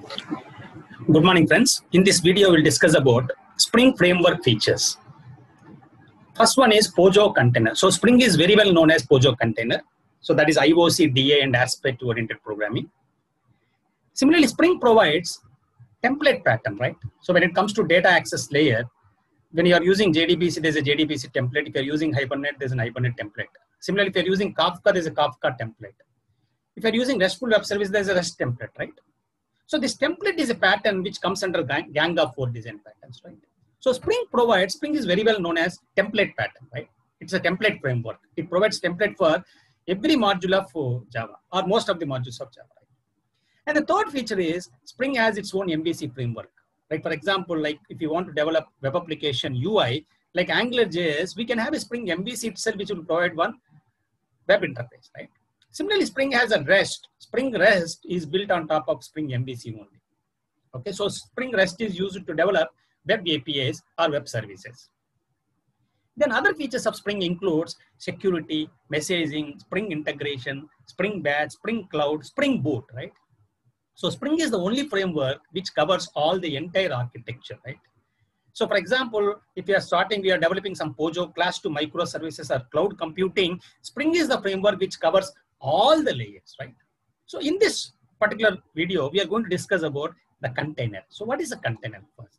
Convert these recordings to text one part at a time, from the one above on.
Good morning, friends. In this video, we'll discuss about Spring Framework features. First one is POJO container. So Spring is very well known as POJO container. So that is IOC, DA, and aspect-oriented programming. Similarly, Spring provides template pattern, right? So when it comes to data access layer, when you are using JDBC, there's a JDBC template. If you're using Hibernate, there's an Hibernate template. Similarly, if you're using Kafka, there's a Kafka template. If you're using RESTful Web Service, there's a REST template, right? So this template is a pattern which comes under gang of 4 design patterns, right? So Spring is very well known as template pattern, right? It's a template framework. It provides template for every module of Java or most of the modules of Java, right? And the third feature is Spring has its own MVC framework, right? For example, like if you want to develop web application UI, like AngularJS, we can have a Spring MVC itself, which will provide one web interface, right? Similarly, Spring has a REST. Spring REST is built on top of Spring MVC only. Okay, so Spring REST is used to develop web APIs or web services. Then other features of Spring includes security, messaging, Spring integration, Spring Batch, Spring Cloud, Spring Boot, right? So Spring is the only framework which covers all the entire architecture, right? So for example, if we are developing some POJO class to microservices or cloud computing, Spring is the framework which covers all the layers, right? So in this particular video, we are going to discuss about the container. So what is a container first?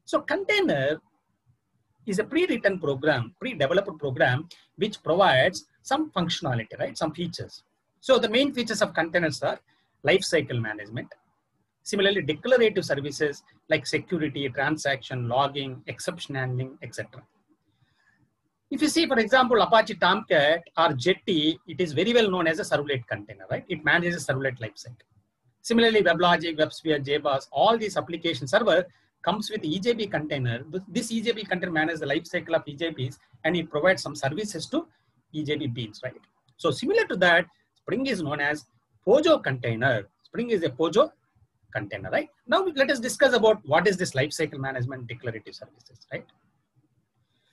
So container is a pre-written program, pre-developed program, which provides some functionality, right? Some features. So the main features of containers are lifecycle management. Similarly, declarative services like security, transaction, logging, exception handling, etc. If you see, for example, Apache Tomcat or Jetty, it is very well known as a servlet container, right? It manages servlet lifecycle. Similarly, WebLogic, WebSphere, JBoss, all these application server comes with EJB container. This EJB container manages the lifecycle of EJBs and it provides some services to EJB beans, right? So similar to that, Spring is known as POJO container. Spring is a POJO container, right? Now let us discuss about what is this lifecycle management declarative services, right?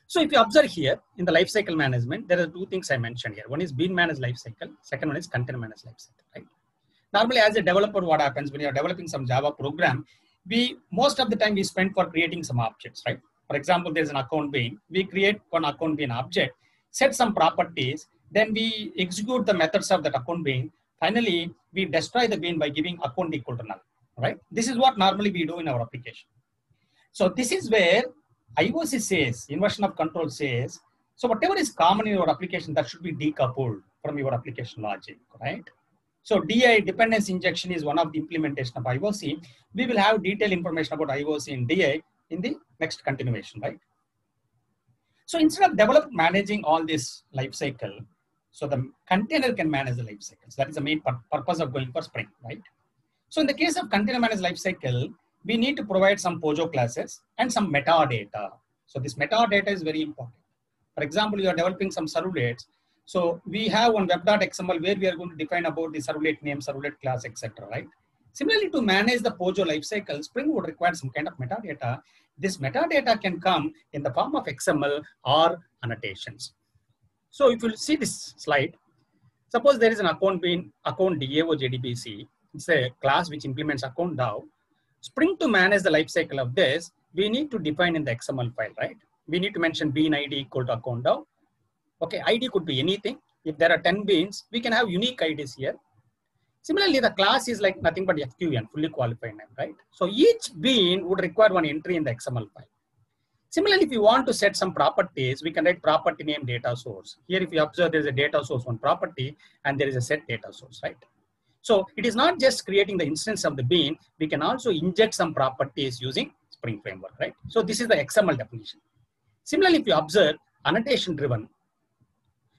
So if you observe here in the lifecycle management, there are two things I mentioned here. One is bean managed lifecycle. Second one is container managed lifecycle, right? Normally as a developer, what happens when you're developing some Java program, most of the time we spend for creating some objects, right? For example, there's an account bean. We create one account bean object, set some properties, then we execute the methods of that account bean. Finally, we destroy the bean by giving account equal to null, right? This is what normally we do in our application. So this is where IOC says, inversion of control says, so whatever is common in your application, that should be decoupled from your application logic, right? So DI, dependency injection, is one of the implementation of IOC. We will have detailed information about IOC and DI in the next continuation, right? So instead of managing all this life cycle, so the container can manage the life cycles. That is the main purpose of going for Spring, right? So in the case of container managed life cycle, we need to provide some POJO classes and some metadata. So this metadata is very important. For example, you are developing some servlets. So we have one web.xml where we are going to define about the servlet name, servlet class, etc. Right? Similarly, to manage the POJO lifecycle, Spring would require some kind of metadata. This metadata can come in the form of XML or annotations. So if you see this slide, suppose there is an account being account DAO JDBC. It's a class which implements account DAO. Spring to manage the lifecycle of this, we need to define in the XML file, right? We need to mention bean ID equal to account DAO. Okay, ID could be anything. If there are 10 beans, we can have unique IDs here. Similarly, the class is like nothing but FQN, fully qualified name, right? So each bean would require one entry in the XML file. Similarly, if you want to set some properties, we can write property name data source. Here, if you observe, there is a data source, one property, and there is a set data source, right? So it is not just creating the instance of the bean, we can also inject some properties using Spring Framework, right? So this is the XML definition. Similarly, if you observe annotation driven.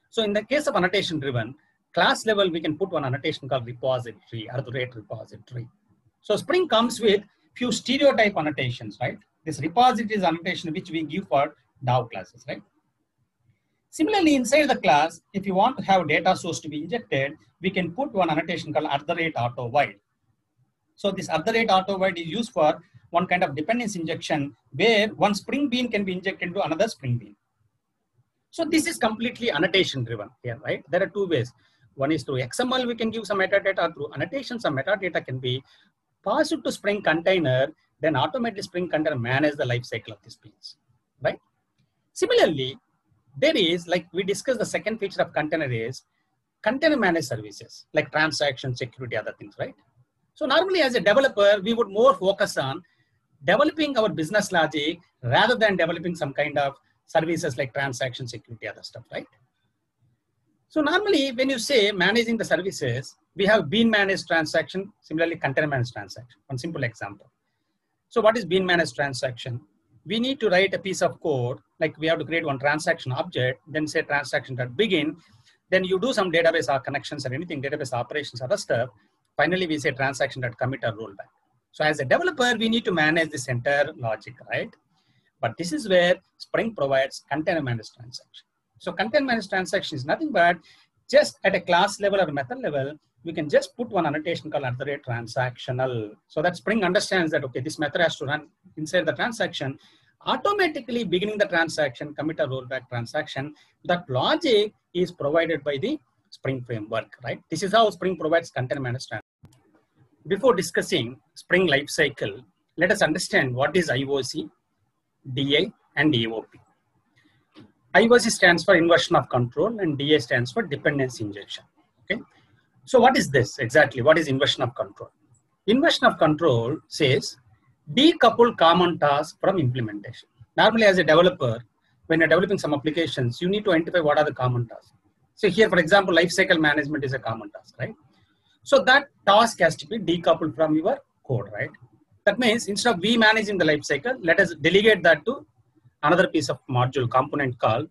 So in the case of annotation driven, class level, we can put one annotation called repository or the rate repository. So Spring comes with few stereotype annotations, right? This repository is annotation which we give for DAO classes, right? Similarly, inside the class, if you want to have data source to be injected, we can put one annotation called @auto_void. So this @auto_void is used for one kind of dependency injection where one Spring bean can be injected into another Spring bean. So this is completely annotation driven here, right? There are two ways. One is through XML, we can give some metadata. Through annotation, some metadata can be pass it to Spring Container, then automatically Spring Container manage the life cycle of these beans, right? Similarly, there is, like we discussed, the second feature of container is container managed services, like transaction, security, other things, right? So normally as a developer, we would more focus on developing our business logic rather than developing some kind of services like transaction, security, other stuff, right? So normally when you say managing the services, we have bean managed transaction, similarly container managed transaction. One simple example. So what is bean managed transaction? We need to write a piece of code, like we have to create one transaction object, then say transaction.begin, then you do some database or connections or anything, database operations, other stuff. Finally, we say transaction.commit or rollback. So as a developer, we need to manage this entire logic, right? But this is where Spring provides container managed transaction. So container managed transaction is nothing but just at a class level or method level, we can just put one annotation called @transactional. So that Spring understands that, okay, this method has to run inside the transaction, automatically beginning the transaction, commit or rollback transaction. That logic is provided by the Spring framework, right? This is how Spring provides container managed transaction. Before discussing Spring lifecycle, let us understand what is IOC, DI, and AOP. IOC stands for inversion of control and DI stands for dependency injection. Okay. So what is this exactly? What is inversion of control? Inversion of control says decouple common task from implementation. Normally as a developer, when you're developing some applications, you need to identify what are the common tasks. So here, for example, lifecycle management is a common task, right? So that task has to be decoupled from your code, right? That means instead of we managing the lifecycle, let us delegate that to another piece of module component called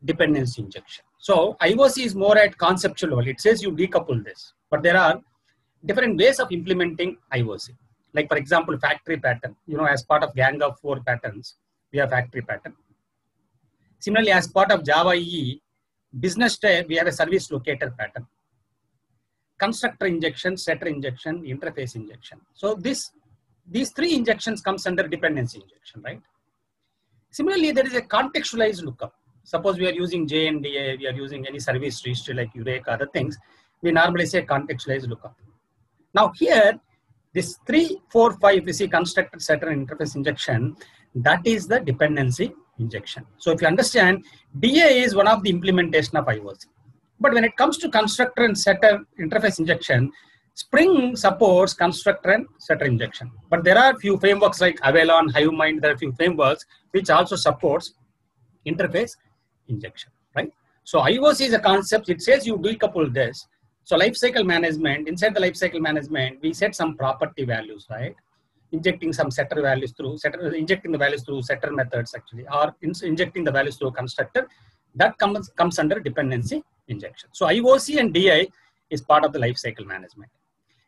dependency injection. So IOC is more at conceptual level. It says you decouple this, but there are different ways of implementing IOC. Like for example, factory pattern, as part of gang of 4 patterns, we have factory pattern. Similarly, as part of Java EE, business type, we have a service locator pattern. Constructor injection, setter injection, interface injection. So these 3 injections comes under dependency injection, right? Similarly, there is a contextualized lookup. Suppose we are using JNDA, we are using any service registry like Eureka, other things, we normally say contextualized lookup. Now here, this 3, 4, 5, we see constructor, setter, and interface injection, that is the dependency injection. So if you understand, DA is one of the implementation of IOC. But when it comes to constructor and setter interface injection, Spring supports constructor and setter injection. But there are few frameworks like Avalon, HiveMind, there are few frameworks which also supports interface injection, right? So IOC is a concept, it says you decouple this. So lifecycle management, inside the lifecycle management, we set some property values, right? Injecting some setter values through, injecting the values through setter methods actually, or injecting the values through constructor, that comes under dependency injection. So IOC and DI is part of the lifecycle management.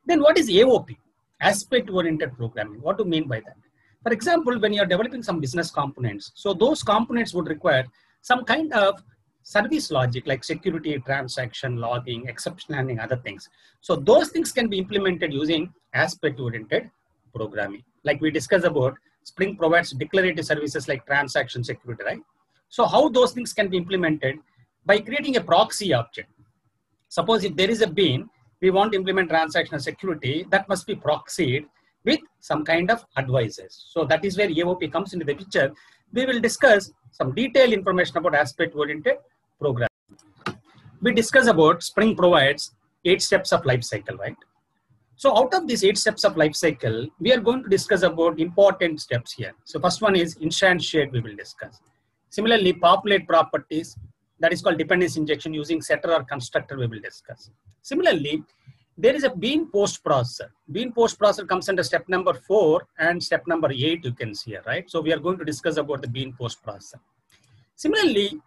Then what is AOP? Aspect-oriented programming. What do you mean by that? For example, when you are developing some business components, so those components would require some kind of service logic like security, transaction, logging, exception handling, other things. So those things can be implemented using aspect-oriented programming. Like we discussed about, Spring provides declarative services like transaction security, right? So how those things can be implemented? By creating a proxy object. Suppose if there is a bean, we want to implement transactional security, that must be proxied with some kind of advisors. So that is where AOP comes into the picture. We will discuss some detailed information about aspect-oriented programming. We discuss about Spring provides 8 steps of life cycle, right? So out of these 8 steps of life cycle, we are going to discuss about important steps here. So first one is instantiate, we will discuss. Similarly, populate properties, that is called dependency injection using setter or constructor, we will discuss. Similarly, there is a bean post processor. Bean post processor comes under step number 4 and step number 8, you can see here, right? So we are going to discuss about the bean post processor. Similarly,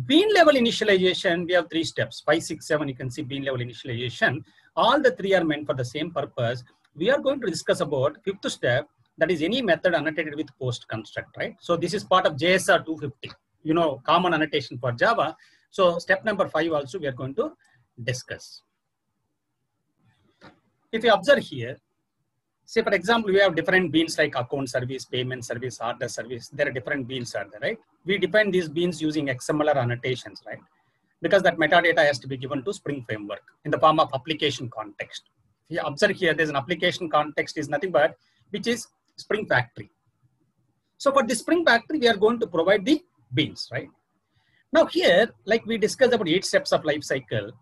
bean level initialization, we have 3 steps, 5, 6, 7, you can see bean level initialization. All the 3 are meant for the same purpose. We are going to discuss about 5th step, that is any method annotated with post construct, right? So this is part of JSR 250, common annotation for Java. So step number 5 also we are going to discuss. If you observe here, say for example, we have different beans like account service, payment service, order service. There are different beans are there, right? We define these beans using XML annotations, right? Because that metadata has to be given to Spring framework in the form of application context. you observe here, there's an application context is nothing but, which is Spring Factory. So for the Spring Factory, we are going to provide the beans, right? Now here, like we discussed about 8 steps of life cycle.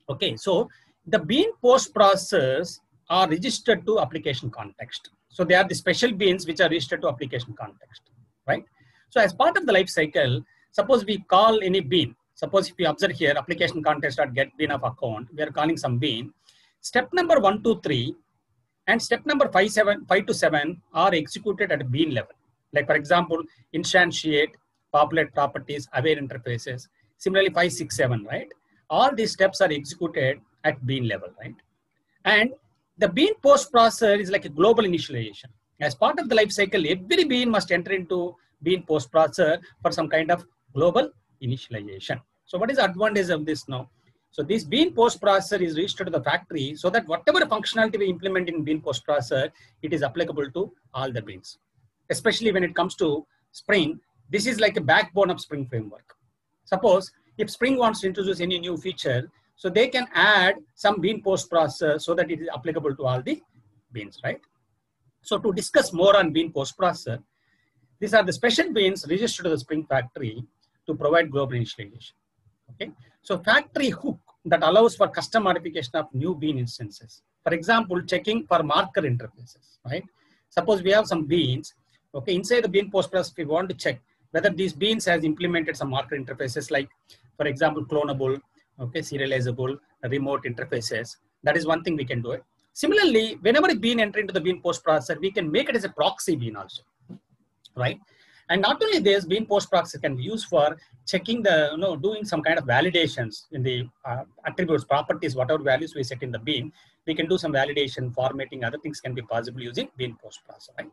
Okay, so the bean post process are registered to application context. So they are the special beans which are registered to application context, right? So as part of the life cycle, suppose we call any bean. Suppose if you observe here, application context.get bean of account, we are calling some bean. Step number 1, 2, 3 and step number 5 to 7 are executed at bean level. Like for example, instantiate, populate properties, aware interfaces. Similarly, 5, 6, 7, right? All these steps are executed at bean level, right? And the bean post processor is like a global initialization. As part of the life cycle, every bean must enter into bean post processor for some kind of global initialization. So what is the advantage of this now? So this bean post processor is registered to the factory so that whatever functionality we implement in bean post processor, it is applicable to all the beans. Especially when it comes to Spring, this is like a backbone of Spring framework. Suppose if Spring wants to introduce any new feature, so they can add some bean post processor so that it is applicable to all the beans, right? So to discuss more on bean post processor, these are the special beans registered to the Spring Factory to provide global initialization. Okay, so factory hook that allows for custom modification of new bean instances. For example, checking for marker interfaces, right? Suppose we have some beans. Okay, inside the bean post process, we want to check whether these beans has implemented some marker interfaces like, for example, clonable, okay, serializable, remote interfaces. That is one thing we can do it. Similarly, whenever a bean enter into the bean post processor, we can make it as a proxy bean also, right? And not only this, bean post processor can be used for checking the, doing some kind of validations in the attributes, properties, whatever values we set in the bean. We can do some validation, formatting, other things can be possible using bean post processor, right?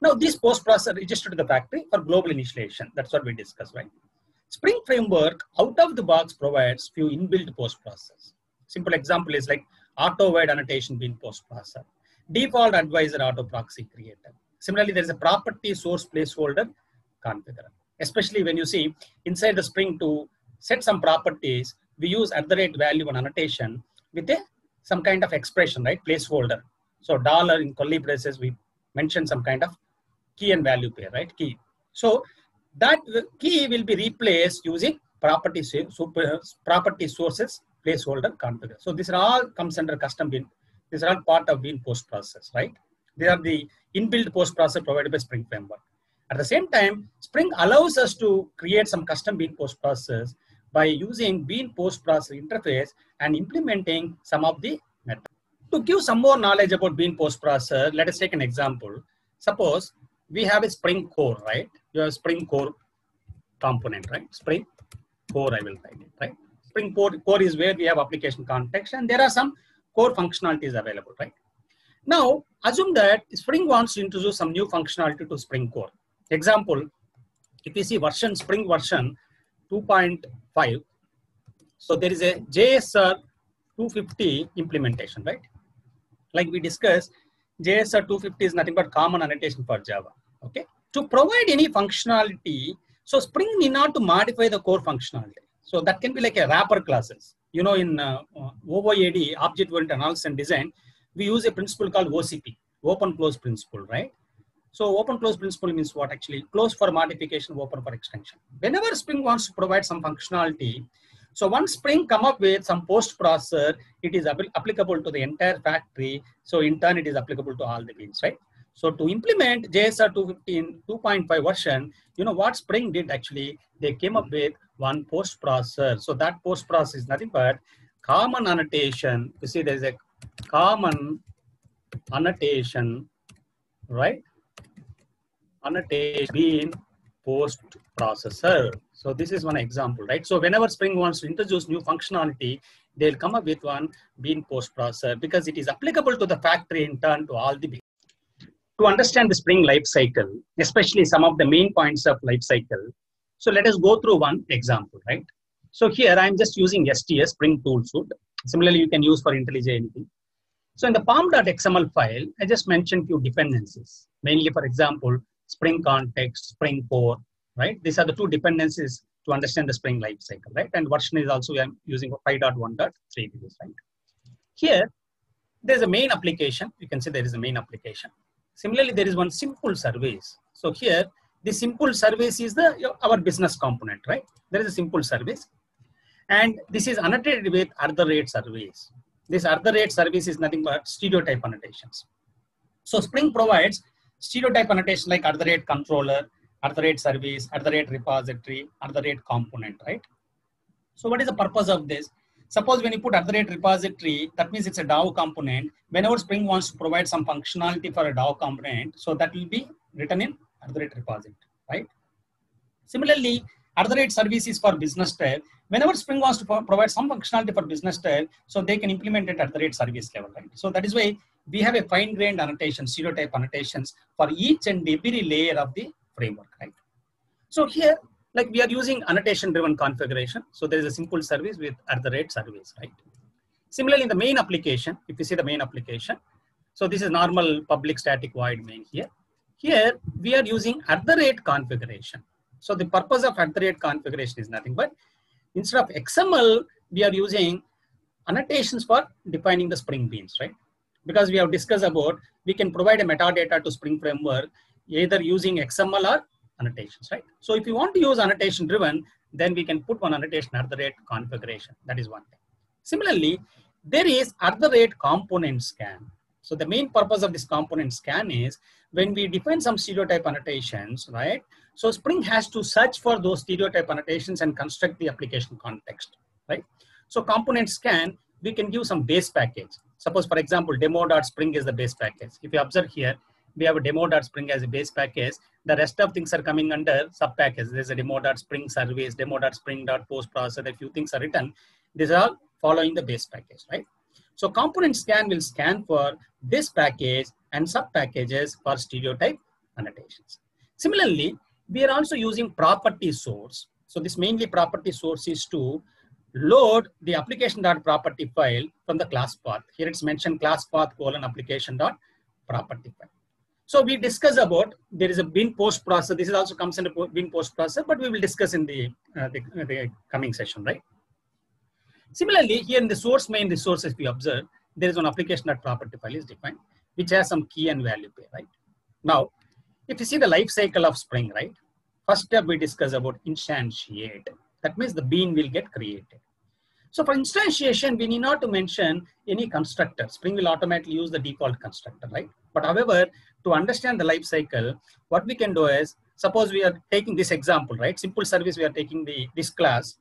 Now, this post processor registered to the factory for global initialization. That's what we discussed, right? Spring Framework out of the box provides few inbuilt post processors. Simple example is like auto wide annotation bean post processor, default advisor auto proxy creator. Similarly, there is a property source placeholder configurer. Especially when you see inside the Spring to set some properties, we use @value on annotation with some kind of expression, right? Placeholder. So dollar in curly braces, we mention some kind of key and value pair, right? Key. So that key will be replaced using property sources placeholder configure. So these are all comes under custom bean. These are all part of bean post process, right? They are the inbuilt post processor provided by Spring Framework. At the same time, Spring allows us to create some custom bean post processors by using bean post processor interface and implementing some of the methods. To give some more knowledge about bean post processor, let us take an example. Suppose we have a Spring core, right? You have a Spring core component, right? Spring core, I will write it, right? Spring core is where we have application context and there are some core functionalities available, right? Now, assume that Spring wants to introduce some new functionality to Spring core. Example, if you see Spring version 2.5, so there is a JSR 250 implementation, right? Like we discussed, JSR 250 is nothing but common annotation for Java, okay? To provide any functionality, so Spring need not to modify the core functionality. So that can be like a wrapper classes. You know, in OOAD, Object-Oriented Analysis and Design, we use a principle called OCP, open close principle, right? So open close principle means what actually? Close for modification, open for extension. Whenever Spring wants to provide some functionality, so once Spring come up with some post processor, it is applicable to the entire factory. So in turn, it is applicable to all the beans, right? So to implement JSR 215 2.5 version, you know what Spring did actually? They came up with one post processor. So that post processor is nothing but common annotation. You see, there is a common annotation, right? Annotation bean post processor. So this is one example, right? So whenever Spring wants to introduce new functionality, they'll come up with one bean post processor because it is applicable to the factory in turn to all the beans. To understand the Spring life cycle, especially some of the main points of life cycle, so let us go through one example, right? So here I'm just using STS, Spring Tool Suite. Similarly, you can use for IntelliJ anything. So in the pom.xml file, I just mentioned few dependencies, mainly for example, Spring context, Spring core, right? These are the two dependencies to understand the Spring life cycle, right? And version is also I'm using 5.1.3, right? Here, There's a main application. You can see there is a main application. Similarly, there is one simple service. So here, the simple service is our business component, right? There is a simple service. And this is annotated with @ service. This @ service is nothing but stereotype annotations. So Spring provides stereotype annotation like @ controller, @ service, @ repository, @ component, right? So what is the purpose of this? Suppose when you put @ repository, that means it's a DAO component. Whenever Spring wants to provide some functionality for a DAO component, so that will be written in @ repository, right? Similarly, @ service is for business type. Whenever Spring wants to provide some functionality for business type, so they can implement it at @ service level, right? So that is why we have a fine-grained annotation, stereotype annotations for each and every layer of the framework, right? So here, like we are using annotation-driven configuration. So there is a simple service with @ service, right? Similarly, in the main application, if you see the main application, so this is normal public static void main here. Here, we are using @ configuration. So the purpose of @ configuration is nothing but instead of XML, we are using annotations for defining the Spring beans, right? Because we have discussed about, we can provide a metadata to Spring Framework either using XML or annotations, right? So if you want to use annotation driven, then we can put one annotation @ configuration. That is one thing. Similarly, there is @ component scan. So the main purpose of this component scan is when we define some stereotype annotations, right? So Spring has to search for those stereotype annotations and construct the application context, right? So component scan, we can give some base package. Suppose, for example, demo.spring is the base package. If you observe here, we have a demo.spring as a base package. The rest of things are coming under sub package. There's a demo.spring service, demo.spring.post processor. A few things are written. These are all following the base package, right? So component scan will scan for this package and sub packages for stereotype annotations. Similarly, we are also using property source. So this mainly property source is to load the application.property file from the class path. Here it's mentioned class path : application.property file. So we discuss about, there is a bin post processor. This is also comes under bin post processor, but we will discuss in the coming session, right? Similarly, here in the source main resources, we observe there is one application.property file is defined, which has some key and value pair, right? Now, if you see the life cycle of Spring, right? First step we discuss about instantiate. That means the bean will get created. So for instantiation, we need not to mention any constructor. Spring will automatically use the default constructor, right? But however, to understand the life cycle, what we can do is, suppose we are taking this example, right? Simple service, we are taking this class,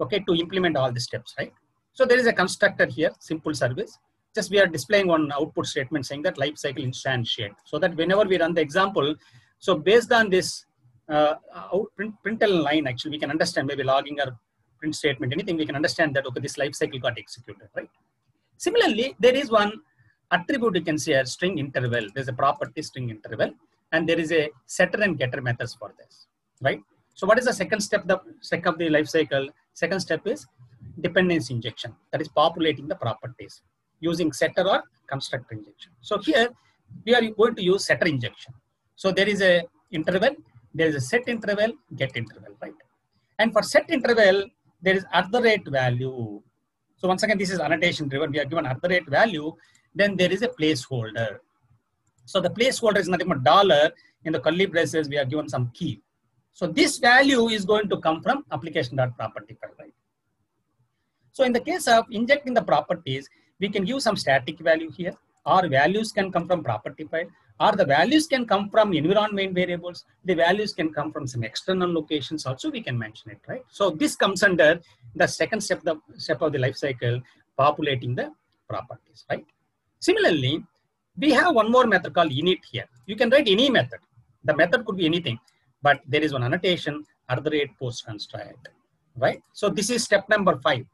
okay, to implement all the steps, right? So there is a constructor here, simple service. Just we are displaying one output statement saying that life cycle instantiate. So that whenever we run the example, so based on this println line, actually, we can understand maybe logging or print statement, anything, we can understand that, okay, this life cycle got executed, right? Similarly, there is one attribute you can see as string interval. There's a property string interval, and there is a setter and getter methods for this, right? So what is the second step of the life cycle? Second step is dependency injection. That is populating the properties using setter or constructor injection. So here we are going to use setter injection. So there is a interval, there is a set interval, get interval, right? And for set interval, there is @ value. So once again, this is annotation driven. We are given @ value, then there is a placeholder. So the placeholder is nothing but $. In the curly braces, we are given some key. So this value is going to come from application.property file, right? So in the case of injecting the properties, we can use some static value here, or values can come from property file, or the values can come from environment variables. The values can come from some external locations also, we can mention it, right? So this comes under the second step of the life cycle, populating the properties, right? Similarly, we have one more method called init here. You can write any method. The method could be anything, but there is one annotation, @post construct, right? So this is step number 5.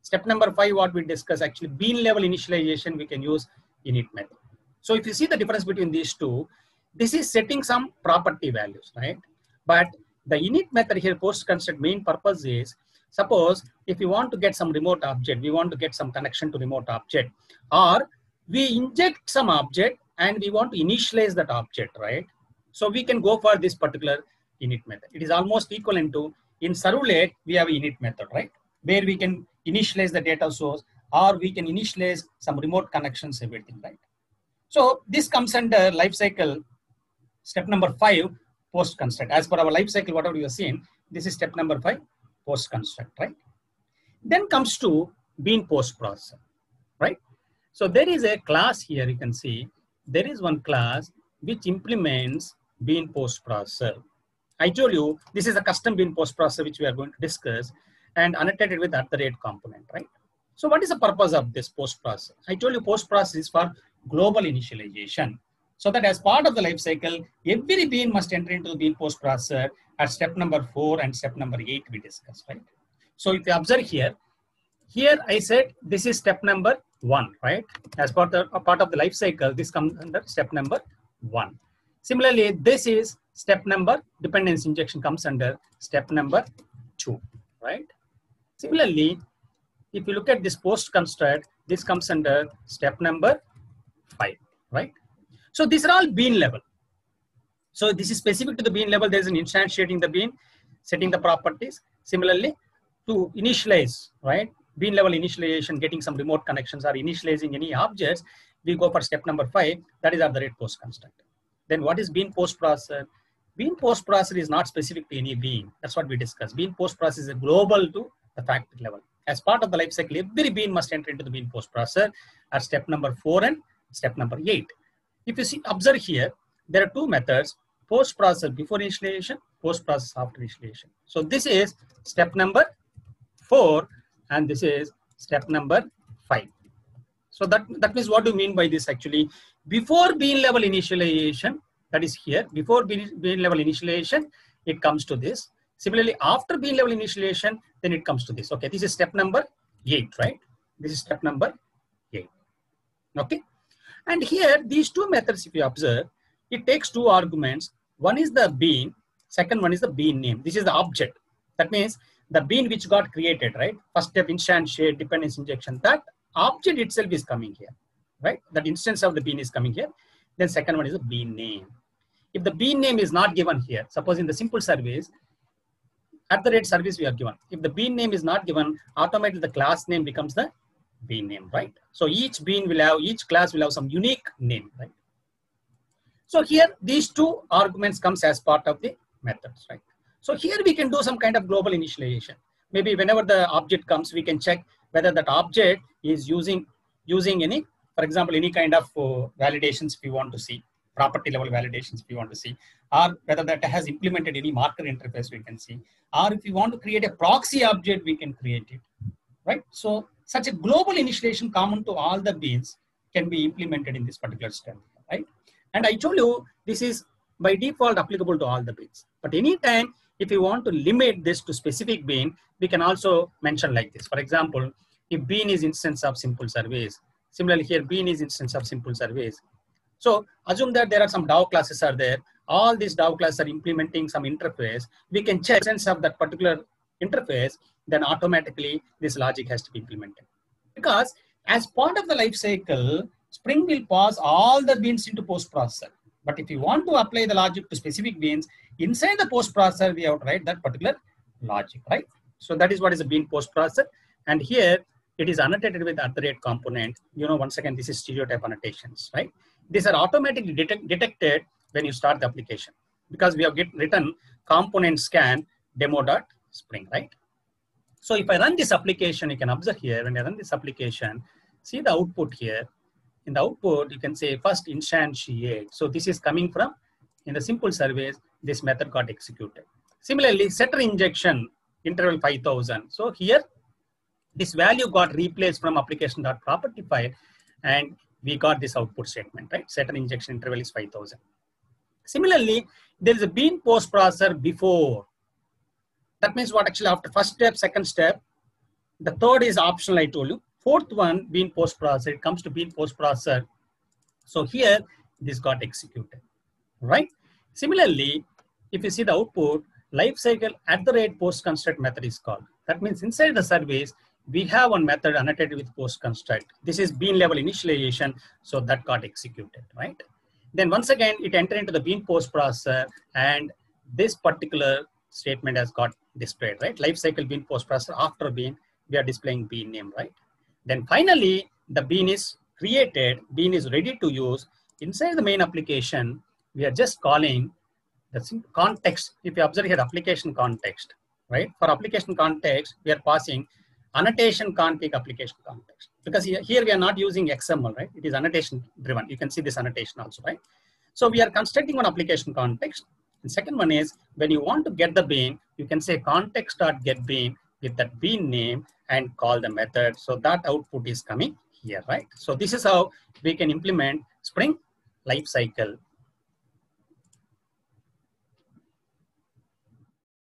Step number 5, what we discuss actually, bean level initialization, we can use init method. So if you see the difference between these two, this is setting some property values, right? But the init method here, post construct, main purpose is, suppose if you want to get some remote object, we want to get some connection to remote object, or we inject some object and we want to initialize that object, right? So we can go for this particular init method. It is almost equivalent to, in servlet, we have init method, right? Where we can initialize the data source, or we can initialize some remote connections, everything, right? So this comes under life cycle step number 5, post construct. As per our life cycle, whatever you have seen, this is step number 5, post construct, right? Then comes to bean post processor, right? So there is a class here, you can see, there is one class which implements bean post processor. I told you, this is a custom bean post processor which we are going to discuss and annotated with @ component, right? So what is the purpose of this post processor? I told you post processor is for global initialization. So that as part of the life cycle, every bean must enter into the bean post processor at step number 4 and step number 8 we discussed, right? So if you observe here I said this is step number 1, right? As part of the life cycle, this comes under step number 1. Similarly, this is step number, dependency injection comes under step number 2, right? Similarly, if you look at this post construct, this comes under step number 5, right? So these are all bean level. So this is specific to the bean level. There is an instantiating the bean, setting the properties. Similarly, to initialize, right? Bean level initialization, getting some remote connections or initializing any objects, we go for step number 5, that is @ post construct. Then what is bean post processor? Bean post processor is not specific to any bean. That's what we discussed. Bean post processor is global to the factory level. As part of the life cycle, every bean must enter into the bean post processor at step number 4 and step number 8. If you see, observe here, there are 2 methods: post processor before initialization, post processor after initialization. So this is step number 4 and this is step number 5. So that means, what do you mean by this actually? Before bean level initialization, that is here, before bean level initialization, it comes to this. Similarly, after bean level initialization, then it comes to this. Okay, this is step number 8, right? This is step number 8. Okay. And here, these 2 methods, if you observe, it takes 2 arguments. One is the bean, second one is the bean name. This is the object. That means the bean which got created, right? First step, instantiate, dependency injection. That object itself is coming here, right? That instance of the bean is coming here. Then second one is the bean name. If the bean name is not given here, suppose in the simple service, @ service we are given. If the bean name is not given, automatically the class name becomes the bean name, right? So each bean will have, each class will have some unique name, right? So here, these 2 arguments comes as part of the methods, right? So here we can do some kind of global initialization. Maybe whenever the object comes, we can check whether that object is using any, for example, any kind of validations if you want to see, property level validations if you want to see, or whether that has implemented any marker interface we can see, or if you want to create a proxy object, we can create it, right? So such a global initialization common to all the beans can be implemented in this particular step, right? And I told you this is by default applicable to all the beans. But anytime if you want to limit this to specific bean, we can also mention like this. For example, if bean is instance of simple service, similarly here bean is instance of simple service. So assume that there are some DAO classes are there. All these DAO classes are implementing some interface. We can check sense of that particular interface, then automatically this logic has to be implemented. Because as part of the life cycle, Spring will pass all the beans into post processor. But if you want to apply the logic to specific beans, inside the post processor, we have to write that particular logic, right? So that is what is a bean post processor. And here it is annotated with @ component. You know, once again, this is stereotype annotations, right? These are automatically detected when you start the application because we have written component scan demo.spring, right? So if I run this application, you can observe here, when I run this application, see the output here. In the output, you can say first instantiate. So this is coming from, in the simple service, this method got executed. Similarly, setter injection, interval 5000. So here, this value got replaced from application.property file, and we got this output statement, right? Setter injection interval is 5000. Similarly, there is a bean post processor before. That means what actually after first step, second step, the third is optional, I told you. Fourth one, bean post processor, it comes to bean post processor. So here, this got executed, right? Similarly, if you see the output, lifecycle @ post construct method is called. That means inside the service, we have one method annotated with post construct. This is bean level initialization, so that got executed, right? Then once again, it entered into the bean post processor, and this particular statement has got displayed, right? Lifecycle bean post processor after bean, we are displaying bean name, right? Then finally, the bean is created, bean is ready to use. Inside the main application, we are just calling the context. If you observe here, application context, right? For application context, we are passing annotation config application context, because here we are not using XML, right? It is annotation driven. You can see this annotation also, right? So we are constructing one application context. And second one is, when you want to get the bean, you can say context.getBean with that bean name and call the method. So that output is coming here, right? So this is how we can implement Spring Lifecycle